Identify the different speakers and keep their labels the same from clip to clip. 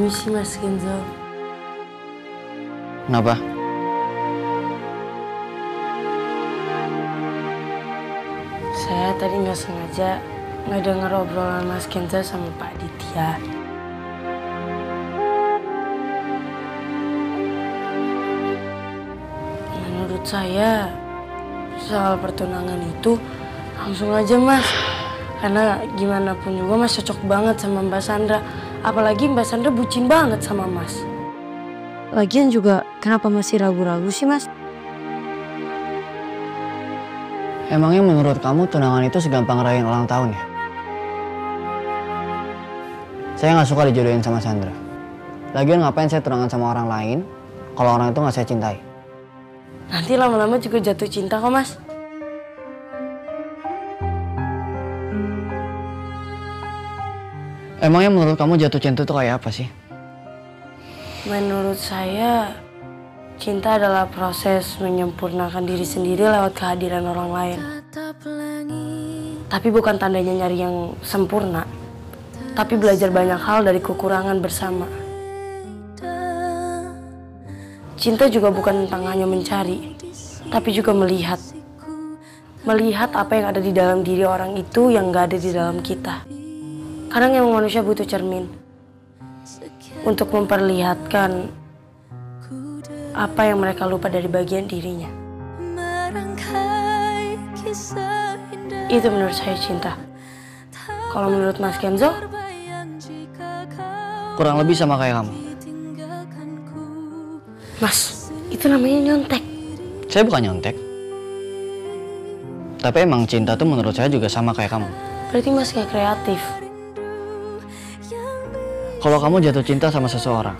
Speaker 1: Permisi Mas Kenzo.
Speaker 2: Kenapa?
Speaker 1: Saya tadi nggak sengaja ngedenger obrolan Mas Kenzo sama Pak Aditya. Menurut saya soal pertunangan itu langsung aja Mas. Karena gimana pun juga Mas cocok banget sama Mbak Sandra. Apalagi Mbak Sandra bucin banget sama Mas. Lagian juga kenapa masih ragu-ragu sih Mas?
Speaker 2: Emangnya menurut kamu tunangan itu segampang rayain ulang tahun ya? Saya nggak suka dijodohin sama Sandra. Lagian ngapain saya tunangan sama orang lain kalau orang itu nggak saya cintai?
Speaker 1: Nanti lama-lama juga jatuh cinta kok Mas.
Speaker 2: Emangnya menurut kamu jatuh cinta itu kayak apa sih?
Speaker 1: Menurut saya, cinta adalah proses menyempurnakan diri sendiri lewat kehadiran orang lain. Tapi bukan tandanya nyari yang sempurna, tapi belajar banyak hal dari kekurangan bersama. Cinta juga bukan tentang hanya mencari, tapi juga melihat. Melihat apa yang ada di dalam diri orang itu yang gak ada di dalam kita. Kadang emang manusia butuh cermin untuk memperlihatkan apa yang mereka lupa dari bagian dirinya. Itu menurut saya cinta. Kalau menurut Mas Kenzo?
Speaker 2: Kurang lebih sama kayak kamu.
Speaker 1: Mas, itu namanya nyontek.
Speaker 2: Saya bukan nyontek. Tapi emang cinta tuh menurut saya juga sama kayak kamu.
Speaker 1: Berarti Mas gak kreatif.
Speaker 2: Kalau kamu jatuh cinta sama seseorang,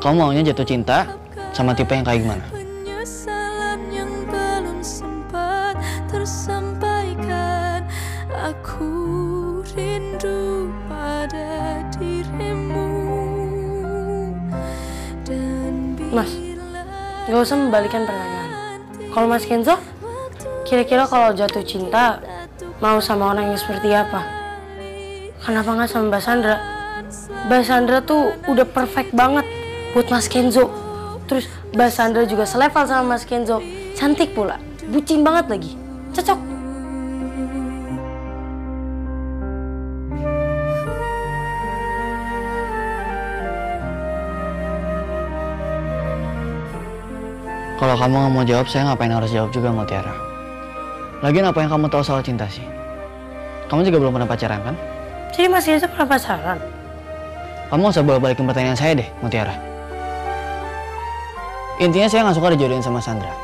Speaker 2: kamu maunya jatuh cinta sama tipe yang kayak gimana?
Speaker 3: Penyesalan yang belum sempat tersampaikan. Aku rindu pada dirimu.
Speaker 1: Mas, gak usah membalikan pertanyaan. Kalau Mas Kenzo, kira-kira kalau jatuh cinta mau sama orang yang seperti apa? Kenapa nggak sama Mbak Sandra? Mbak Sandra tuh udah perfect banget buat Mas Kenzo. Terus Mbak Sandra juga selevel sama Mas Kenzo. Cantik pula, bucin banget lagi. Cocok.
Speaker 2: Kalau kamu nggak mau jawab, saya ngapain harus jawab juga, Mutiara? Lagian apa yang kamu tahu soal cinta sih? Kamu juga belum pernah pacaran kan?
Speaker 1: Jadi Mas Kenzo pernah pacaran?
Speaker 2: Kamu nggak usah balik-balikin pertanyaan saya deh, Mutiara. Intinya saya nggak suka dijodohin sama Sandra.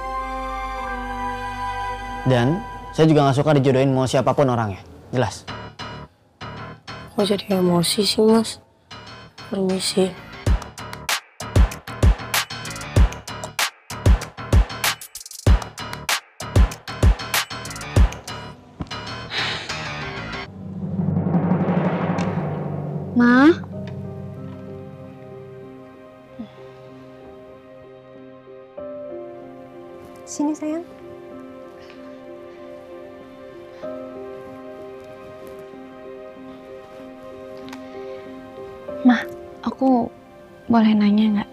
Speaker 2: Dan saya juga nggak suka dijodohin mau siapapun orangnya. Jelas?
Speaker 1: Kok jadi emosi sih Mas? Permisi.
Speaker 4: Ma? Sini sayang.
Speaker 5: Ma, aku boleh nanya nggak?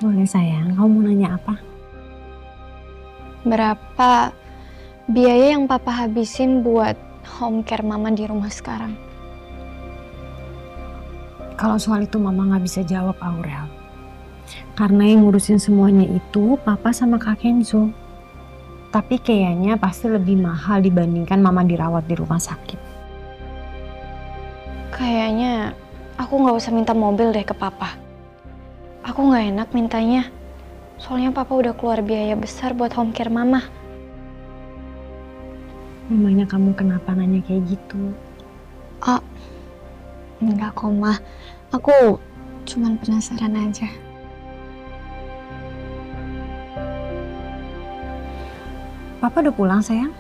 Speaker 4: Boleh sayang, kamu mau nanya apa?
Speaker 5: Berapa biaya yang papa habisin buat home care mama di rumah sekarang?
Speaker 4: Kalau soal itu mama nggak bisa jawab, Aurel. Karena yang ngurusin semuanya itu papa sama Kak Kenzo. Tapi kayaknya pasti lebih mahal dibandingkan mama dirawat di rumah sakit.
Speaker 5: Kayaknya aku nggak usah minta mobil deh ke papa. Aku nggak enak mintanya. Soalnya papa udah keluar biaya besar buat home care mama.
Speaker 4: Memangnya kamu kenapa nanya kayak gitu?
Speaker 5: Oh, enggak kok, Ma. Aku cuman penasaran aja.
Speaker 4: Papa udah pulang, sayang?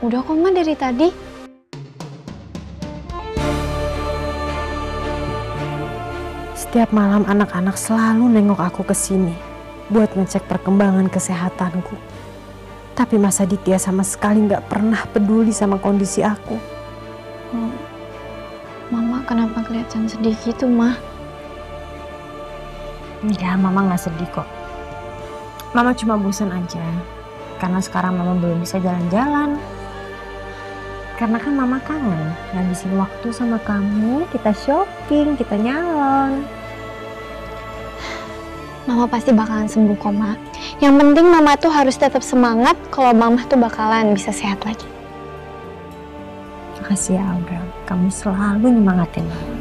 Speaker 5: Udah kok, Ma, dari tadi.
Speaker 4: Setiap malam anak-anak selalu nengok aku ke sini buat ngecek perkembangan kesehatanku. Tapi Mas Aditya sama sekali nggak pernah peduli sama kondisi aku.
Speaker 5: Mama kenapa kelihatan sedih gitu, Ma?
Speaker 4: Enggak, Mama nggak sedih kok. Mama cuma bosan aja. Karena sekarang Mama belum bisa jalan-jalan. Karena kan Mama kangen ngabisin waktu sama kamu, kita shopping, kita nyalon.
Speaker 5: Mama pasti bakalan sembuh kok, Ma. Yang penting Mama tuh harus tetap semangat kalau Mama tuh bakalan bisa sehat lagi.
Speaker 4: Makasih ya Aurel, kamu selalu nyemangatin Mama.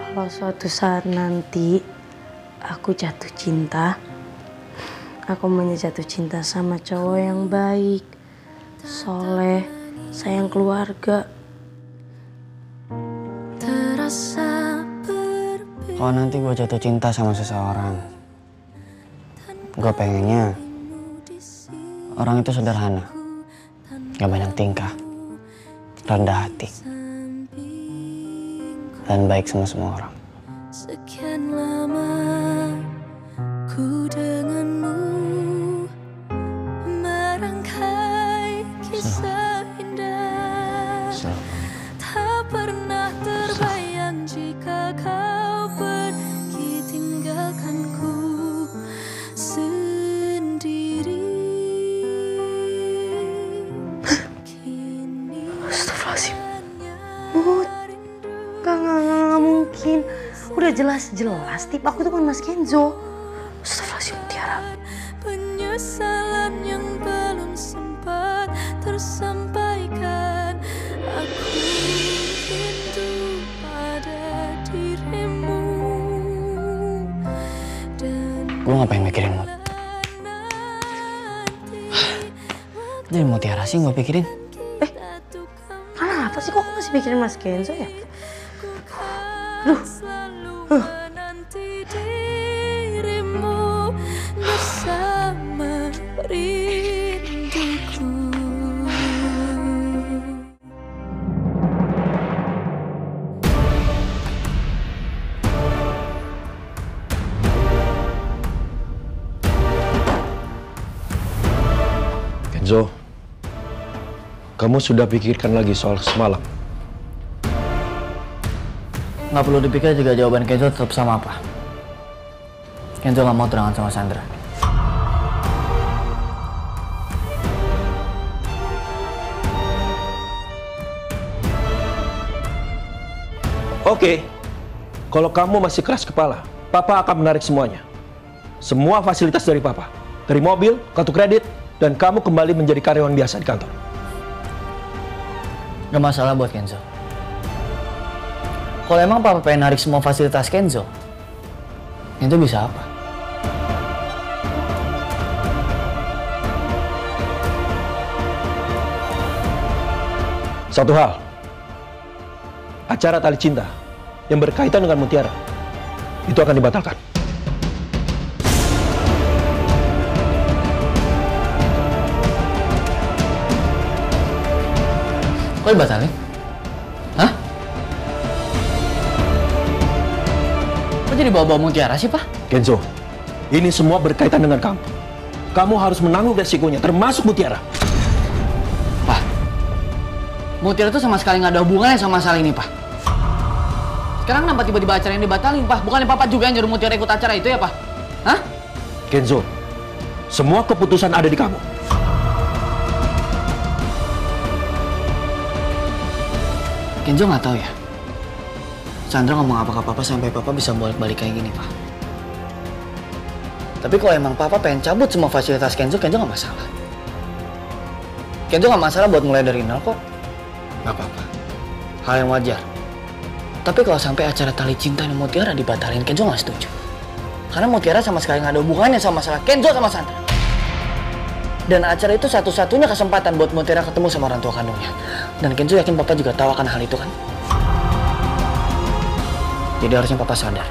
Speaker 1: Kalau suatu saat nanti aku jatuh cinta, aku mau jatuh cinta sama cowok yang baik, soleh, sayang keluarga.
Speaker 2: Kalau nanti gue jatuh cinta sama seseorang, gue pengennya orang itu sederhana, gak banyak tingkah, rendah hati, dan baik sama semua orang.
Speaker 3: Sekian lama ku denganmu merangkai kisah indah. Tak pernah terbayang jika kau pergi tinggalkanku sendiri.
Speaker 1: Astagfirullahaladzim. Mut, gak mungkin. Udah jelas-jelas tip aku tuh kan Mas Kenzo. Astagfirullahaladzim, Tiara.
Speaker 3: Penyesalan yang belum sempat tersampaikan. Aku rindu pada dirimu. Dan
Speaker 2: Gue ngapain mikirin Mut? Jadi mau Tiara sih gue pikirin.
Speaker 1: Kenapa sih kok aku masih pikirin Mas Kenzo ya?
Speaker 3: menanti dirimu bersama rinduku.
Speaker 6: Kenzo, kamu sudah pikirkan lagi soal semalam?
Speaker 2: Nggak perlu dipikir juga jawaban Kenzo tetap sama apa. Kenzo nggak mau tunangan sama Sandra.
Speaker 6: Oke, kalau kamu masih keras kepala, Papa akan menarik semuanya. Semua fasilitas dari Papa. Dari mobil, kartu kredit, dan kamu kembali menjadi karyawan biasa di kantor.
Speaker 2: Gak masalah buat Kenzo. Kalau emang Papa pengen narik semua fasilitas Kenzo, itu bisa apa?
Speaker 6: Satu hal, acara tali cinta yang berkaitan dengan Mutiara, itu akan dibatalkan.
Speaker 2: Kok dibatalin? Hah? Kok jadi bawa-bawa Mutiara sih, Pak?
Speaker 6: Kenzo, ini semua berkaitan dengan kamu. Kamu harus menanggung resikonya, termasuk Mutiara.
Speaker 2: Pak, Mutiara tuh sama sekali nggak ada hubungannya sama masalah ini, Pak. Sekarang kenapa tiba-tiba acara yang dibatalin, Pak? Bukannya Papa juga yang nyuruh Mutiara ikut acara itu ya, Pak? Hah?
Speaker 6: Kenzo, semua keputusan ada di kamu.
Speaker 2: Kenzo nggak tahu ya. Sandra ngomong apa ke Papa sampai Papa bisa balik kayak gini, Pak. Tapi kalau emang Papa pengen cabut semua fasilitas Kenzo nggak masalah. Kenzo nggak masalah buat mulai dari nol kok. Nggak apa-apa. Hal yang wajar. Tapi kalau sampai acara tali cinta dan Mutiara dibatalin, Kenzo nggak setuju. Karena Mutiara sama sekali nggak ada hubungannya sama masalah Kenzo sama Sandra. Dan acara itu satu-satunya kesempatan buat Mutiara ketemu sama orang tua kandungnya. Dan Kenzo yakin Papa juga tahu akan hal itu kan? Jadi harusnya Papa sadar.